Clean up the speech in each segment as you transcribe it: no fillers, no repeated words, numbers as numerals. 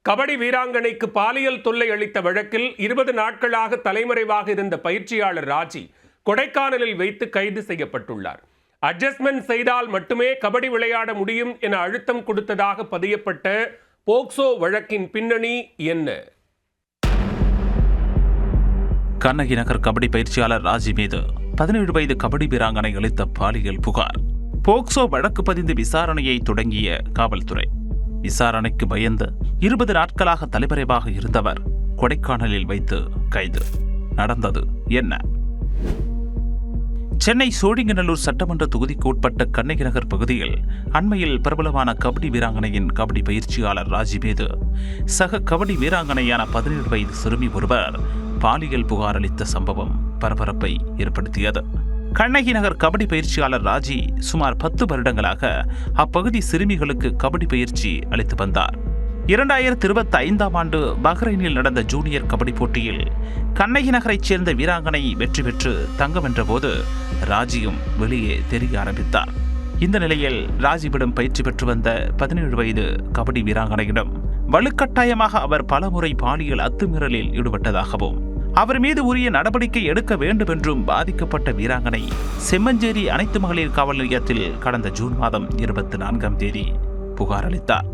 கபடி வீராங்கனைக்கு பாலியல் தொல்லை அளித்த வழக்கில் 20 நாட்களாக தலைமறைவாக இருந்த பயிற்சியாளர் ராஜி கொடைக்கானலில் வைத்து கைது செய்யப்பட்டுள்ளார். அட்ஜஸ்ட்மெண்ட் செய்தால் மட்டுமே கபடி விளையாட முடியும் என அழுத்தம் கொடுத்ததாக பதியப்பட்ட போக்சோ வழக்கின் பின்னணி என்ன? கண்ணகி நகர் கபடி பயிற்சியாளர் ராஜி மீது 17 வயது கபடி வீராங்கனை அளித்த பாலியல் புகார். போக்சோ வழக்கு பதிந்து விசாரணையை தொடங்கிய காவல்துறை. விசாரணைக்கு பயந்து 20 நாட்களாக தலைமறைவாக இருந்தவர் கொடைக்கானலில் வைத்து கைது. நடந்தது என்ன? சென்னை சோழிங்கநல்லூர் சட்டமன்ற தொகுதிக்கு உட்பட்ட கண்ணகி நகர் பகுதியில் அண்மையில் பிரபலமான கபடி வீராங்கனையின் கபடி பயிற்சியாளர் ராஜி மீது சக கபடி வீராங்கனையான 17 வயது சிறுமி ஒருவர் பாலியல் புகார் அளித்த சம்பவம் பரபரப்பை ஏற்படுத்தியது. கண்ணகி நகர் கபடி பயிற்சியாளர் ராஜி சுமார் 10 வருடங்களாக அப்பகுதி சிறுமிகளுக்கு கபடி பயிற்சி அளித்து வந்தார். 2025ஆம் ஆண்டு பஹ்ரைனில் நடந்த ஜூனியர் கபடி போட்டியில் கண்ணகி நகரைச் சேர்ந்த வீராங்கனை வெற்றி பெற்று தங்கம் வென்ற போது ராஜியும் வெளியே தெரிய ஆரம்பித்தார். இந்த நிலையில் ராஜிவிடம் பயிற்சி பெற்று வந்த 17 வயது கபடி வீராங்கனையிடம் வலுக்கட்டாயமாக அவர் பலமுறை பாலியல் அத்துமீறலில் ஈடுபட்டதாகவும் அவர் மீது உரிய நடவடிக்கை எடுக்க வேண்டும் என்றும் பாதிக்கப்பட்ட வீராங்கனை செம்மஞ்சேரி அனைத்து மகளிர் காவல் நிலையத்தில் கடந்த ஜூன் மாதம் 24ஆம் தேதி புகார் அளித்தார்.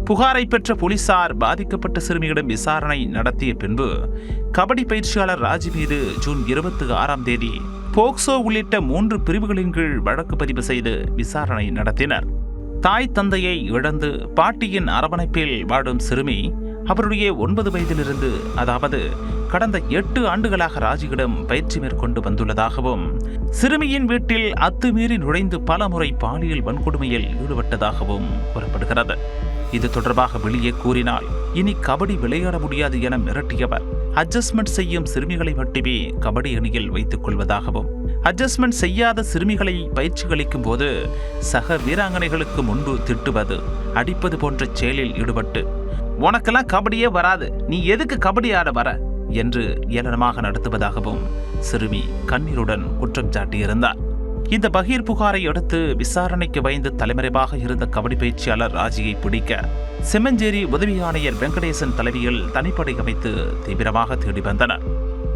புகாரை பெற்ற போலீசார் பாதிக்கப்பட்ட சிறுமியிடம் விசாரணை நடத்திய பின்பு கபடி பயிற்சியாளர் ராஜி மீது ஜூன் 26ஆம் தேதி போக்சோ உள்ளிட்ட 3 பிரிவுகளின் கீழ் வழக்கு பதிவு செய்து விசாரணை நடத்தினர். தாய் தந்தையை இழந்து பாட்டியின் அரவணைப்பில் வாடும் சிறுமி அவருடைய 9 வயதிலிருந்து, அதாவது கடந்த 8 ஆண்டுகளாக ராஜியிடம் பயிற்சி மேற்கொண்டு வந்துள்ளதாகவும் சிறுமியின் வீட்டில் அத்துமீறி நுழைந்து பல முறை பாலியல் வன்கொடுமையில் ஈடுபட்டதாகவும் கூறப்படுகிறது. இது தொடர்பாக வெளியே கூறினால் இனி கபடி விளையாட முடியாது என மிரட்டியவர் அட்ஜஸ்ட்மெண்ட் செய்யும் சிறுமிகளை மட்டுமே கபடி அணியில் வைத்துக் கொள்வதாகவும் அட்ஜஸ்ட்மெண்ட் செய்யாத சிறுமிகளை பயிற்சி அளிக்கும் போது சக வீராங்கனைகளுக்கு முன்பு திட்டுவது, அடிப்பது போன்ற செயலில் ஈடுபட்டு உனக்கெல்லாம் கபடியே வராது, நீ எதுக்கு கபடி ஆட வர என்று ஏளனமாக நடத்துவதாகவும் சிறுமி கண்ணீருடன் குற்றம் சாட்டியிருந்தார். இந்த பகீர் புகாரை அடுத்து விசாரணைக்கு பயந்து தலைமறைவாக இருந்த கபடி பயிற்சியாளர் ராஜியை பிடிக்க செம்மஞ்சேரி உதவி ஆணையர் வெங்கடேசன் தலைமையில் தனிப்படை அமைத்து தீவிரமாக தேடி வந்தனர்.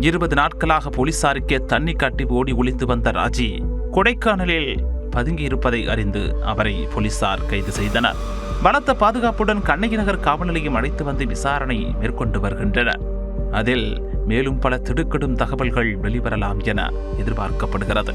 20 நாட்களாக போலீசாருக்கே தண்ணி காட்டி ஓடி ஒளிந்து வந்த ராஜி கொடைக்கானலில் பதுங்கியிருப்பதை அறிந்து அவரை போலீசார் கைது செய்தனர். பலத்த பாதுகாப்புடன் கண்ணகி நகர் காவல் நிலையம் அழைத்து வந்து விசாரணை மேற்கொண்டு வருகின்றனர். அதில் மேலும் பல திடுக்கிடும் தகவல்கள் வெளிவரலாம் என எதிர்பார்க்கப்படுகிறது.